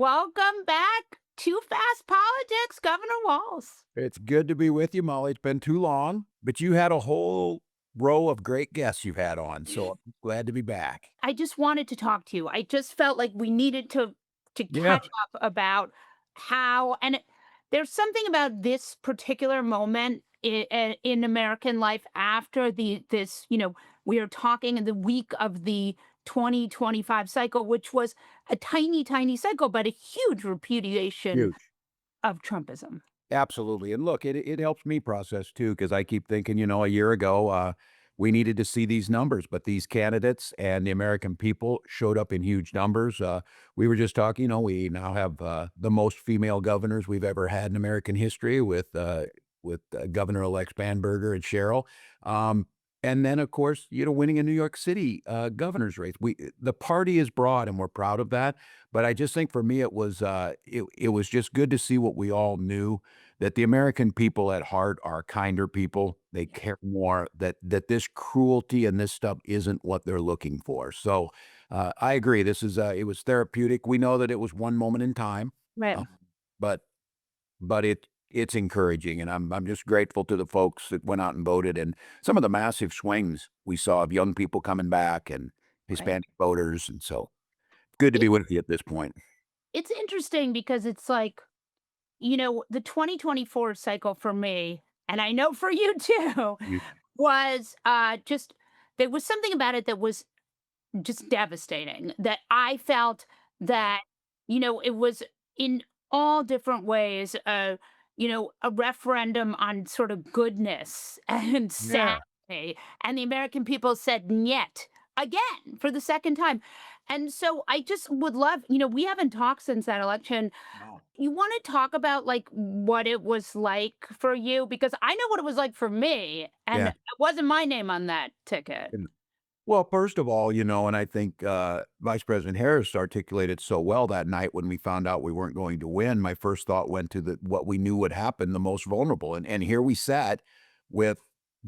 Welcome back to Fast Politics, Governor Walz. It's good to be with you, Molly. It's been too long, but you had a whole row of great guests you've had on, so I'm glad to be back. I just wanted to talk to you. I just felt like we needed to Yeah, catch up about how there's something about this particular moment in American life after we are talking in the week of the 2025 cycle, which was a tiny, tiny cycle, but a huge repudiation huge. of Trumpism. Absolutely. And look, it helps me process too, because I keep thinking, a year ago, we needed to see these numbers, but these candidates and the American people showed up in huge numbers. We were just talking, we now have the most female governors we've ever had in American history with Governor-elect Spanberger and Cheryl. And then, of course, winning a New York City governor's race. The party is broad, and we're proud of that. But I just think for me, it was just good to see what we all knew, that the American people at heart are kinder people. They care more, that this cruelty and this stuff isn't what they're looking for. So I agree. It was therapeutic. We know that it was one moment in time, Right. uh, but it's encouraging, and I'm just grateful to the folks that went out and voted, and some of the massive swings we saw of young people coming back and Right. Hispanic voters, and so good to be with you at this point. It's interesting because it's like, the 2024 cycle for me, and I know for you too, You was just there was something about it that was just devastating. That I felt Yeah. that, it was in all different ways, a referendum on sort of goodness and Yeah. sanity. And the American people said "niet" again for the second time. And so I just would love, we haven't talked since that election. No. You want to talk about like what it was like for you? Because I know what it was like for me, and Yeah. it wasn't my name on that ticket. And well, first of all, and I think, Vice President Harris articulated so well that night when we found out we weren't going to win. My first thought went to what we knew would happen, the most vulnerable, and here we sat with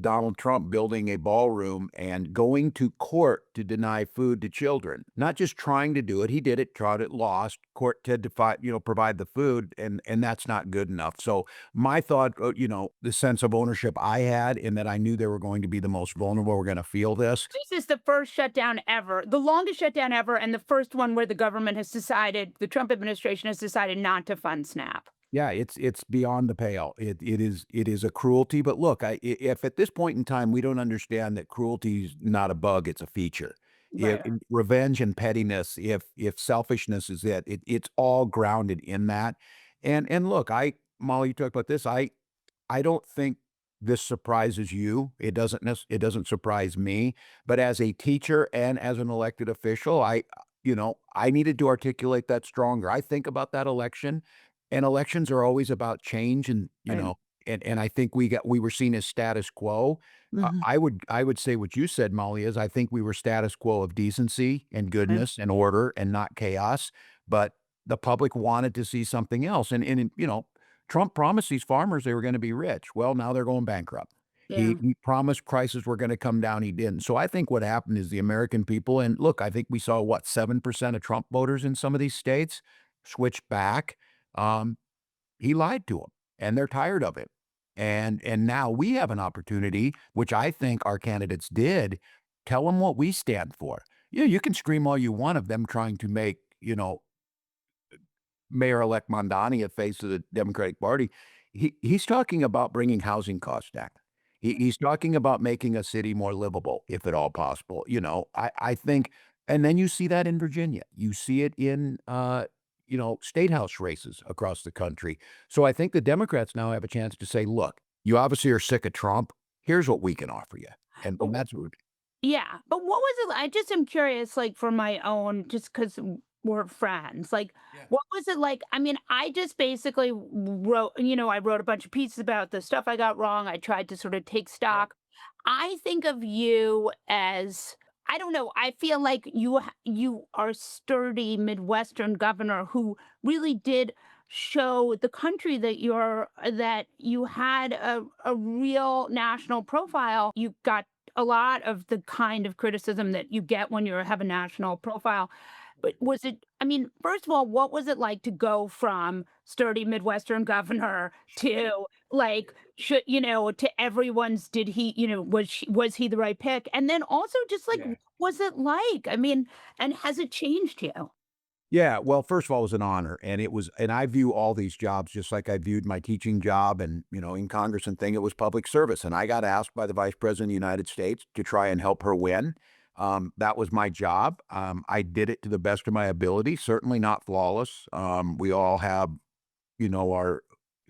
Donald Trump building a ballroom and going to court to deny food to children. Not just trying to do it, he did it, tried it, lost. Court had to provide the food, and that's not good enough. So my thought, the sense of ownership I had in that I knew they were going to be the most vulnerable, were gonna feel this. This is the first shutdown ever, the longest shutdown ever, and the first one where the Trump administration has decided not to fund SNAP. Yeah, it's beyond the pale. It is a cruelty, but look, if at this point in time we don't understand that cruelty is not a bug, it's a feature. If Right. revenge and pettiness, if selfishness is it's all grounded in that. And look, Molly, you talked about this. I don't think this surprises you. It doesn't surprise me. But as a teacher and as an elected official, I needed to articulate that stronger. I think about that election, and elections are always about change, and Right. and I think we were seen as status quo. Mhm. I would say what you said, Molly, is I think we were status quo of decency and Right. goodness and order and not chaos. But the public wanted to see something else, and Trump promised these farmers they were gonna be rich. Well, now they're going bankrupt. He Yeah. he promised prices were gonna come down, he didn't. So I think what happened is the American people, and look, I think we saw, what, 7% of Trump voters in some of these states switch back. Um, he lied to them, and they're tired of it. And now we have an opportunity, which I think our candidates did, tell them what we stand for. Yeah, you can scream all you want of them trying to make, Mayor-elect Mondani a face of the Democratic Party. He's talking about bringing housing costs down. He's talking about making a city more livable, if at all possible. I think, and then you see that in Virginia. You see it in, state house races across the country. So I think the Democrats now have a chance to say, look, you obviously are sick of Trump. Here's what we can offer you. But And that's what, yeah, but what was it I just am curious, like, for my own just 'cause we're friends, like, yeah, what was it like? I mean, I just basically I wrote a bunch of pieces about the stuff I got wrong, I tried to sort of take yeah, stock. I think of you as I don't know, I feel like you are a sturdy Midwestern governor who really did show the country that you had a real national profile. You got a lot of the kind of criticism that you get when you have a national profile. But was it I mean, first of all, what was it like to go from sturdy Midwestern governor to, like, should to everyone's did he was he the right pick? And then also just, like, Yeah. what was it like? I mean, and has it changed you? Yeah, well, first of all, it was an honor, and I view all these jobs just like I viewed my teaching job and, in Congress and thing, it was public service, and I got asked by the Vice President of the United States to try and help her win. That was my job. I did it to the best of my ability, certainly not flawless. We all have, our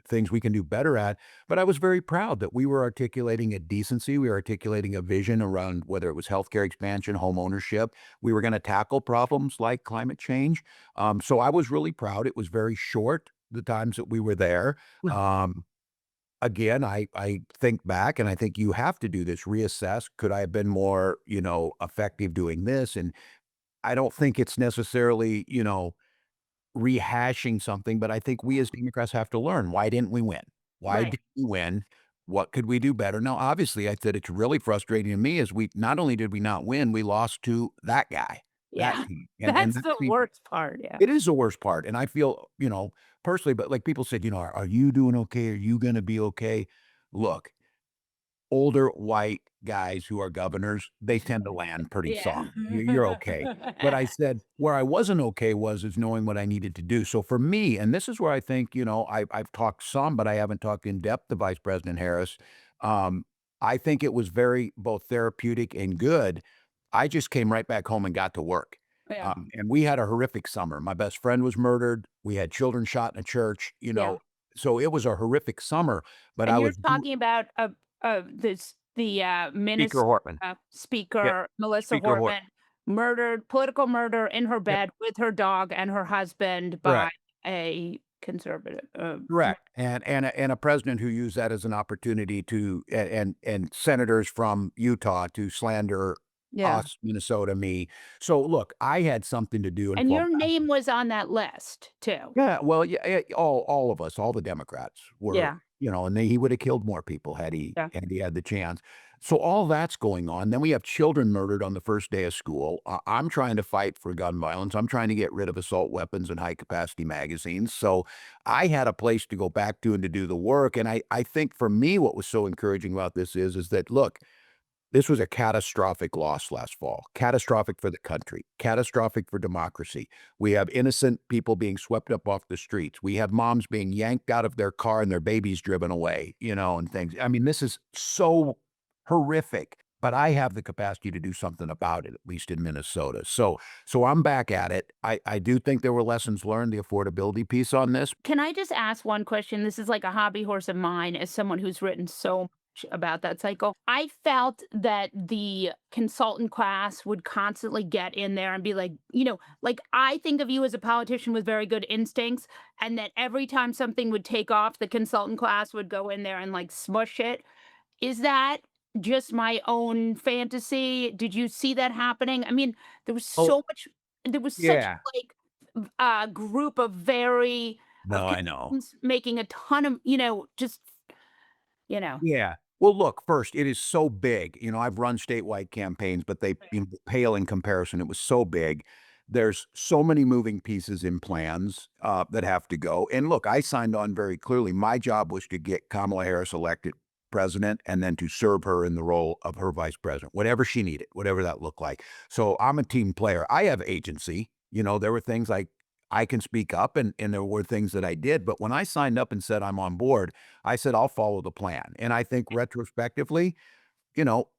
things we can do better at, but I was very proud that we were articulating a decency, we were articulating a vision around whether it was healthcare expansion, home ownership. We were gonna tackle problems like climate change. So I was really proud. It was very short, the times that we were there. Well, Um, Again, I think back and I think you have to do this, reassess. Could I have been more, effective doing this? And I don't think it's necessarily, rehashing something, but I think we as Democrats have to learn, why didn't we win? Why right. didn't we win? What could we do better? Now, obviously, I said it's really frustrating to me is we not only did we not win, we lost to that guy, that Yeah. team, and That's that the seems worst part, yeah. it is the worst part, and I feel, personally, but like people said, "Are you doing okay? Are you gonna be okay?" Look, older white guys who are governors, they tend to land pretty Yeah. soft. You're okay. But I said where I wasn't okay is knowing what I needed to do. So for me, and this is where I think, I've talked some, but I haven't talked in depth to Vice President Harris. Um, I think it was very both therapeutic and good. I just came right back home and got to work. Yeah, And we had a horrific summer. My best friend was murdered. We had children shot in a church, yeah. so it was a horrific summer, but And I you're was talking about, Speaker Hortman. Yep, Speaker Melissa Speaker Horton. Hortman murdered political murder in her Yep, bed with her dog and her husband by correct, a conservative, correct, and a president who used that as an opportunity to and senators from Utah to slander yeah. us, Minnesota, me. So, look, I had something to do and And fall your back. name was on that list too. Yeah, well, yeah, all of us, all the Democrats were, Yeah, and he would have killed more people had he yeah. had the chance. So all that's going on. Then we have children murdered on the first day of school. I'm trying to fight for gun violence. I'm trying to get rid of assault weapons and high capacity magazines. So I had a place to go back to and to do the work. And I think for me, what was so encouraging about this is that look, this was a catastrophic loss last fall, catastrophic for the country, catastrophic for democracy. We have innocent people being swept up off the streets. We have moms being yanked out of their car and their babies driven away, and things. I mean, this is so horrific, but I have the capacity to do something about it, at least in Minnesota. So I'm back at it. I do think there were lessons learned, the affordability piece on this. Can I just ask one question? This is like a hobby horse of mine as someone who's written so much about that cycle. I felt that the consultant class would constantly get in there and be like, like I think of you as a politician with very good instincts, and that every time something would take off, the consultant class would go in there and like smush it. Is that just my own fantasy? Did you see that happening? I mean, there was Oh, so much there was such yeah. like group of very No, I know. consultants making a ton of, just, you know. Yeah. Well, look, first, it is so big. I've run statewide campaigns, but they, Right. pale in comparison. It was so big. There's so many moving pieces in plans that have to go. And look, I signed on very clearly. My job was to get Kamala Harris elected president and then to serve her in the role of her vice president, whatever she needed, whatever that looked like. So I'm a team player. I have agency. There were things like I can speak up and there were things that I did. But when I signed up and said I'm on board, I said, I'll follow the plan. And I think retrospectively, you know,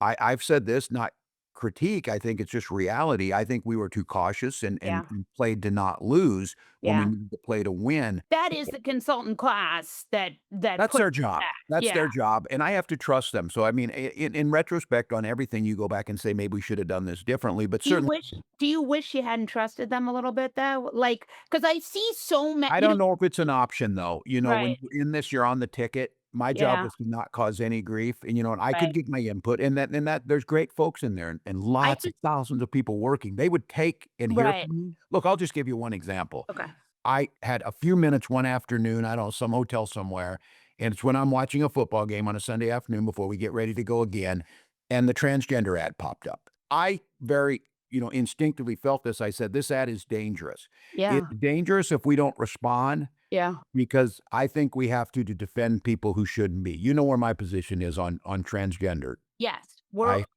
I've said this, not critique. I think it's just reality. I think we were too cautious Yeah. and played to not lose when we Yeah. needed to play to win. That is the consultant class that That's put their job. that. That's Yeah. their job. And I have to trust them. So, I mean, in retrospect on everything, you go back and say, maybe we should have done this differently. But Do you certainly, wish do you wish you hadn't trusted them a little bit though? Like, because I see so many, I don't know if it's an option though. When right. you're in this, you're on the ticket. My job Yeah. was to not cause any grief, and I could Right. give my input, and that there's great folks in there, and I lots of just thousands of people working. They would take and hear right. from me. Look, I'll just give you one example. Okay. I had a few minutes one afternoon, I don't know, some hotel somewhere, and it's when I'm watching a football game on a Sunday afternoon before we get ready to go again, and the transgender ad popped up. I very instinctively felt this. I said, "This ad is dangerous." It's Yeah. dangerous if we don't respond Yeah. because I think we have to defend people who shouldn't be. You know where my position is on transgender. Yes.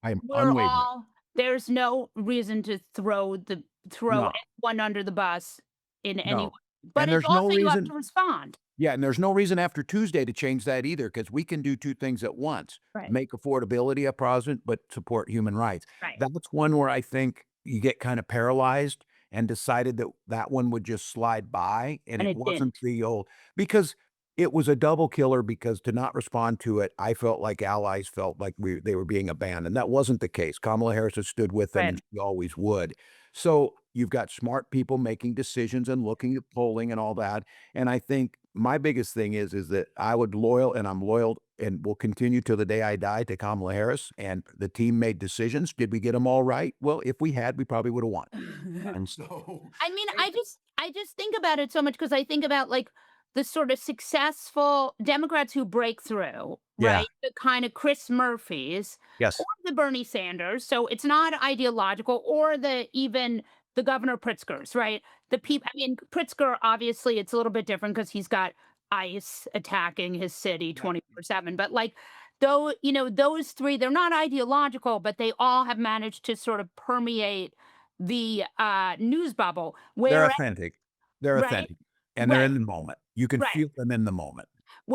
I'm We're unwavering. all there's no reason to throw No, anyone under the bus in any way. no, But and it's there's no also you have to reason. respond. Yeah, and there's no reason after Tuesday to change that either, because we can do 2 things at once: Right. make affordability a positive, but support human rights. Right. That's one where I think you get kinda paralyzed and decided that that one would just slide by, and And it it didn't. wasn't the old because it was a double killer because to not respond to it, I felt like allies felt like they were being abandoned. That wasn't the case. Kamala Harris has stood with them, and Right. she always would. So, you've got smart people making decisions and looking at polling and all that, and I think my biggest thing is that I'm loyal and will continue till the day I die to Kamala Harris, and the team made decisions. Did we get them all right? Well, if we had, we probably woulda won. And so I mean, I just think about it so much because I think about, like, the sort of successful Democrats who break through, Yeah. right? The kinda Chris Murphys or Yes. the Bernie Sanders, so it's not ideological, or even the Governor Pritzkers, right? I mean, Pritzker, obviously, it's a little bit different because 'cause he's got ICE attacking his city Yeah. 24/7, but, like, though, those 3, they're not ideological, but they all have managed to sort of permeate the, news bubble, They're where authentic. They're right? authentic, and they're Right, in the moment. You can right. feel them in the moment.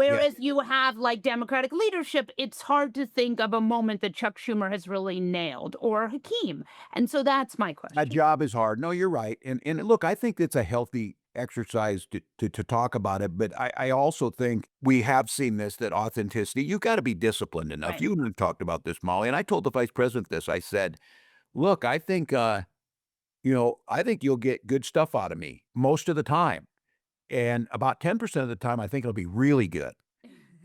Yeah. Whereas you have, like, Democratic leadership, it's hard to think of a moment that Chuck Schumer has really nailed, or Hakeem, and so that's my That question. job is hard. No, you're right, and look, I think it's a healthy exercise to talk about it, but I also think we have seen this, that authenticity you gotta be disciplined enough. Right. You and I talked about this, Molly, and I told the Vice President this. I said, "Look, I think you'll get good stuff out of me most of the time, and about 10% of the time, I think it'll be really good."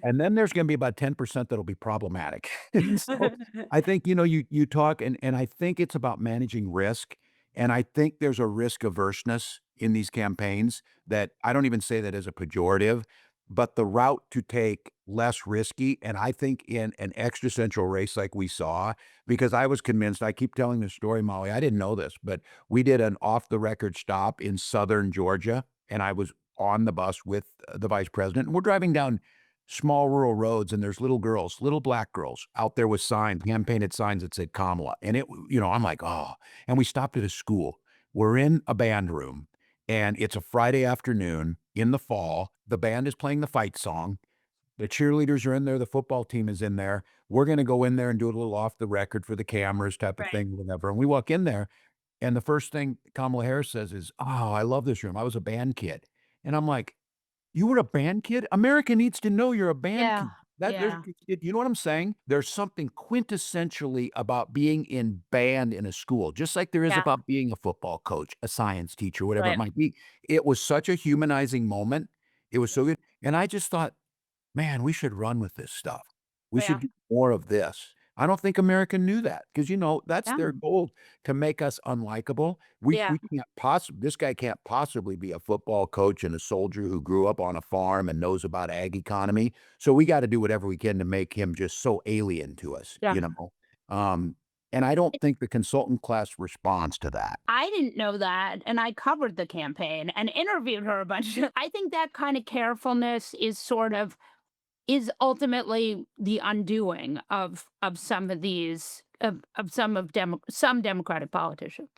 And then there's gonna be about 10% that'll be problematic. And so, I think, you talk and I think it's about managing risk, and I think there's a risk averseness in these campaigns that I don't even say that as a pejorative, but the route to take less risky, and I think in an existential race like we saw, because I was convinced I keep telling this story, Molly, I didn't know this, but we did an off the record stop in Southern Georgia, and I was on the bus with the Vice President, and we're driving down small rural roads, and there's little girls, little black girls out there with signs, hand-painted signs that said Kamala, and I'm like, "Oh," and we stopped at a school. We're in a band room, and it's a Friday afternoon in the fall. The band is playing the fight song. The cheerleaders are in there, the football team is in there. We're gonna go in there and do a little off the record for the cameras type of Right. thing, whatever, and we walk in there, and the first thing Kamala Harris says is, "Oh, I love this room. I was a band kid." And I'm like, "You were a band kid? America needs to know you're a band Yeah. kid." That there's Yeah. you know what I'm saying? There's something quintessentially about being in band in a school, just like there is Yeah. about being a football coach, a science teacher, whatever it Right. might be. It was such a humanizing moment. It was so good, and I just thought, "Man, we should run with this stuff. We should Yeah. do more of this." I don't think America knew that because that's Yeah. their goal, to make us unlikable. Yeah. We can't possibly this guy can't possibly be a football coach and a soldier who grew up on a farm and knows about ag economy, so we gotta do whatever we can to make him just so alien to us, Yeah. you know? Um, and I don't think the consultant class responds to that. I didn't know that, and I covered the campaign and interviewed her a bunch. I think that kind of carefulness is ultimately the undoing of some of these of some Democratic politicians.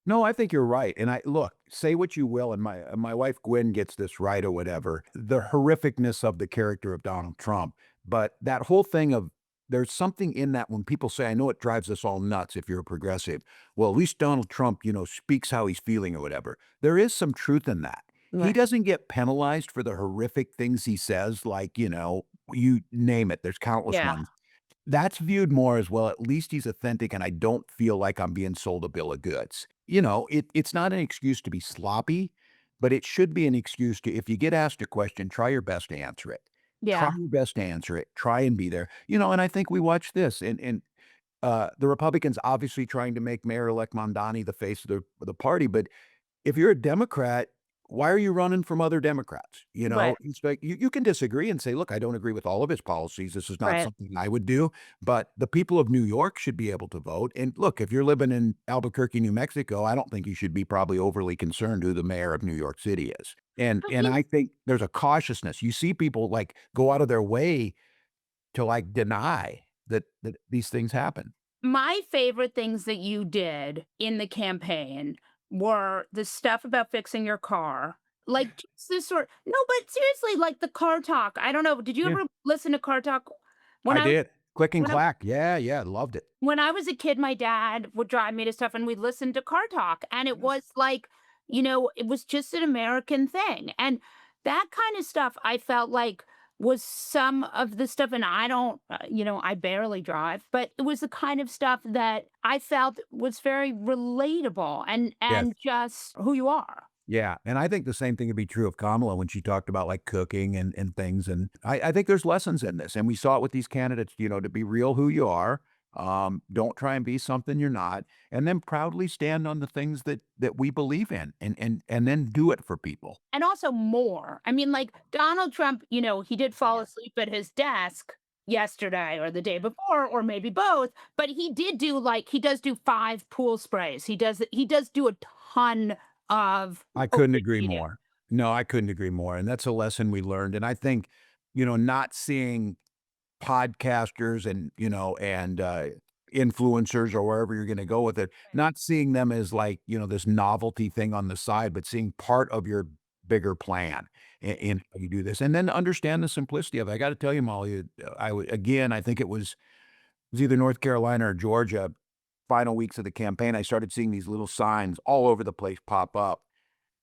No, I think you're right, and I look, say what you will, and my wife Gwen gets this right or whatever, the horrificness of the character of Donald Trump, but that whole thing of there's something in that when people say, "I know it drives us all nuts if you're a progressive." Well, at least Donald Trump, speaks how he's feeling or whatever. There is some truth in that. He Right. doesn't get penalized for the horrific things he says, like, you name it, there's countless Yeah. ones. That's viewed more as, well, at least he's authentic and I don't feel like I'm being sold a bill of goods. It's not an excuse to be sloppy, but it should be an excuse to, if you get asked a question, try your best to answer it. Try Yeah. your best to answer it. Try and be there. And I think we watch this and the Republicans obviously trying to make Mayor-elect Mondani the face of the party, but if you're a Democrat, why are you running from other Democrats? You know, Right. it's like you can disagree and say, look, I don't agree with all of his policies. This is not Right. something I would do, but the people of New York should be able to vote. And look, if you're living in Albuquerque, New Mexico, I don't think you should be probably overly concerned who the mayor of New York City is. But And I think there's a cautiousness. You see people like go out of their way to like deny that these things happen. my favorite things that you did in the campaign were the stuff about fixing your car. Like just this sort no, but seriously, like the car talk. I don't know. Did you Yeah, ever listen to car talk? When I I did. Click and when I clack. Yeah, yeah, loved it. when I was a kid, my dad would drive me to stuff and we'd listen to car talk. And it Yeah. was like, it was just an American thing. And that kind of stuff I felt like was some of the stuff. And I don't, I barely drive, but it was the kind of stuff that I felt was very relatable Yes. and just who you are. Yeah, and I think the same thing would be true of Kamala when she talked about, like, cooking and things, and I think there's lessons in this, and we saw it with these candidates, to be real who you are, don't try and be something you're not, and then proudly stand on the things that we believe in, and then do it for people. And also more. I mean, like, Donald Trump, he did fall Yeah. asleep at his desk yesterday or the day before or maybe both, but he does do 5 pool sprays. He does do a ton of I couldn't agree overeating. more. No, I couldn't agree more, and that's a lesson we learned, and I think, not seeing podcasters and influencers or wherever you're gonna go with it, not seeing them as like, this novelty thing on the side, but seeing part of your bigger plan in how you do this, and then understand the simplicity of it. I gotta tell you, Molly, again, I think it was either North Carolina or Georgia, final weeks of the campaign, I started seeing these little signs all over the place pop up.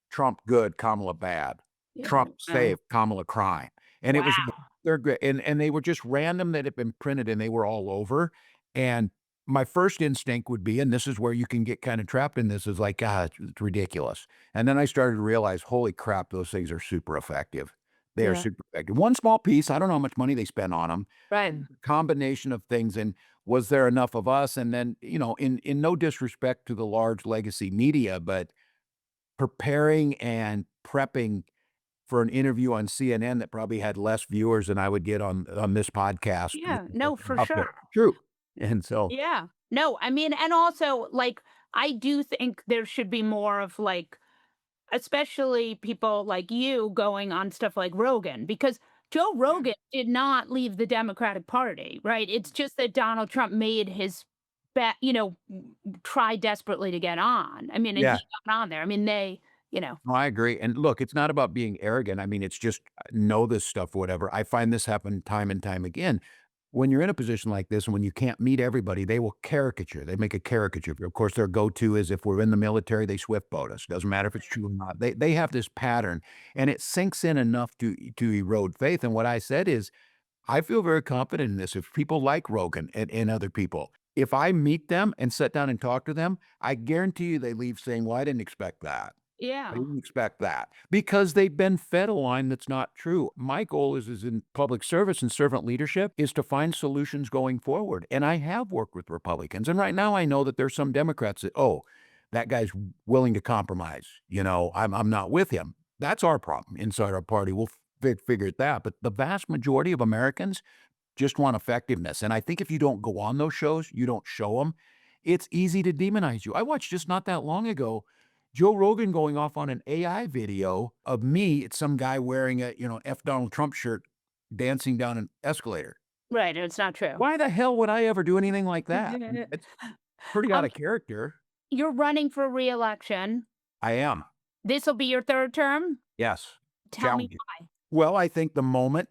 Trump good, Kamala bad. Yeah. Trump Oh, safe, Kamala crime. And it was wow. they're great, and they were just random that had been printed, and they were all over, and my first instinct would be, and this is where you can get kinda trapped in this, is like, "Ah, it's ridiculous." And then I started to realize, holy crap, those things are super effective. They are Yeah. super effective. One small piece, I don't know how much money they spent on them. Right. Combination of things, and was there enough of us? And then, in no disrespect to the large legacy media, but preparing and prepping for an interview on CNN that probably had less viewers than I would get on this podcast Yeah. No, for up there. sure. True. And so Yeah. No, I mean, and also, like, I do think there should be more of, like, especially people like you going on stuff like Rogan, because Joe yeah. Rogan did not leave the Democratic Party, right? It's just that Donald Trump made his try desperately to get on. I mean, and Yeah. he got on there. I mean, No, I agree, and look, it's not about being arrogant, I mean, it's just, know this stuff or whatever. I find this happen time and time again. When you're in a position like this and when you can't meet everybody, they will caricature, they make a caricature of you. Of course, their go-to is if we're in the military, they swift boat us, doesn't matter if it's true or not. They have this pattern, and it sinks in enough to erode faith, and what I said is, I feel very confident in this. If people like Rogan and other people, if I meet them and sit down and talk to them, I guarantee you they leave saying, "Well, I didn't expect that." I yeah. didn't expect that because they've been fed a line that's not true. My goal is in public service and servant leadership is to find solutions going forward. And I have worked with Republicans. And right now I know that there's some Democrats that, oh, that guy's willing to compromise. I'm not with him. That's our problem inside our party. We'll figure that. But the vast majority of Americans just want effectiveness. And I think if you don't go on those shows, you don't show them, it's easy to demonize you. I watched just not that long ago Joe Rogan going off on an AI video of me. It's some guy wearing a, F Donald Trump shirt dancing down an escalator. Right. It's not true. Why the hell would I ever do anything like that? It's pretty out um, of character. you're running for reelection. I am. This will be your third term. Yes. Tell me Challenging. why. Well, I think the moment,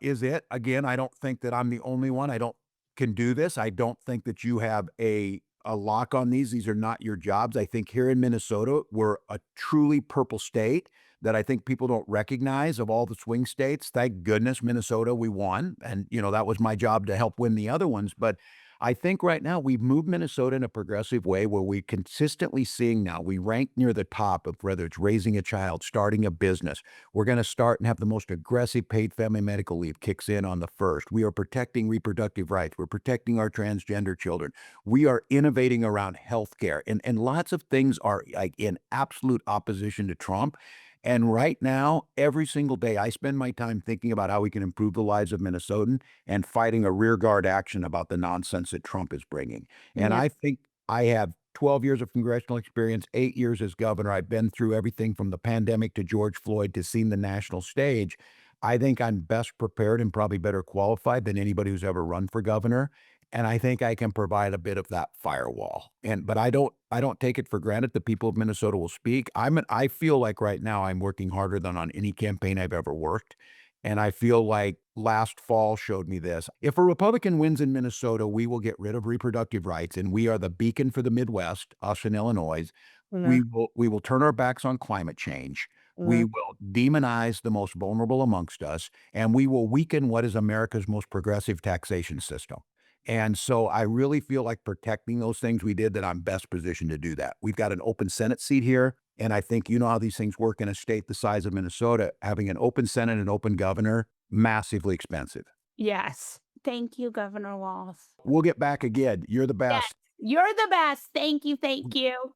is it. Again, I don't think that I'm the only one. I don't can do this. I don't think that you have a lock on these. These are not your jobs. I think here in Minnesota, we're a truly purple state that I think people don't recognize of all the swing states. Thank goodness Minnesota, we won. And, that was my job to help win the other ones. But I think right now we've moved Minnesota in a progressive way where we consistently seeing now we rank near the top of whether it's raising a child, starting a business. We're going to start and have the most aggressive paid family medical leave kicks in on the first. We are protecting reproductive rights. We're protecting our transgender children. We are innovating around healthcare and lots of things are like in absolute opposition to Trump. And right now, every single day, I spend my time thinking about how we can improve the lives of Minnesotans and fighting a rearguard action about the nonsense that Trump is bringing. And Yeah. I think I have 12 years of congressional experience, 8 years as governor. I've been through everything from the pandemic to George Floyd to seeing the national stage. I think I'm best prepared and probably better qualified than anybody who's ever run for governor. And I think I can provide a bit of that firewall. But I don't take it for granted the people of Minnesota will speak. I feel like right now I'm working harder than on any campaign I've ever worked. And I feel like last fall showed me this. If a Republican wins in Minnesota, we will get rid of reproductive rights, and we are the beacon for the Midwest, us in Illinois. Yeah. We will turn our backs on climate change. We Yeah. will demonize the most vulnerable amongst us, and we will weaken what is America's most progressive taxation system. And so I really feel like protecting those things we did, that I'm best positioned to do that. We've got an open Senate seat here. And I think you know how these things work in a state the size of Minnesota. Having an open Senate and open governor, massively expensive. Yes. Thank you, Governor Walz. We'll get back again. You're the Yes. best. You're the best. Thank you. Thank you.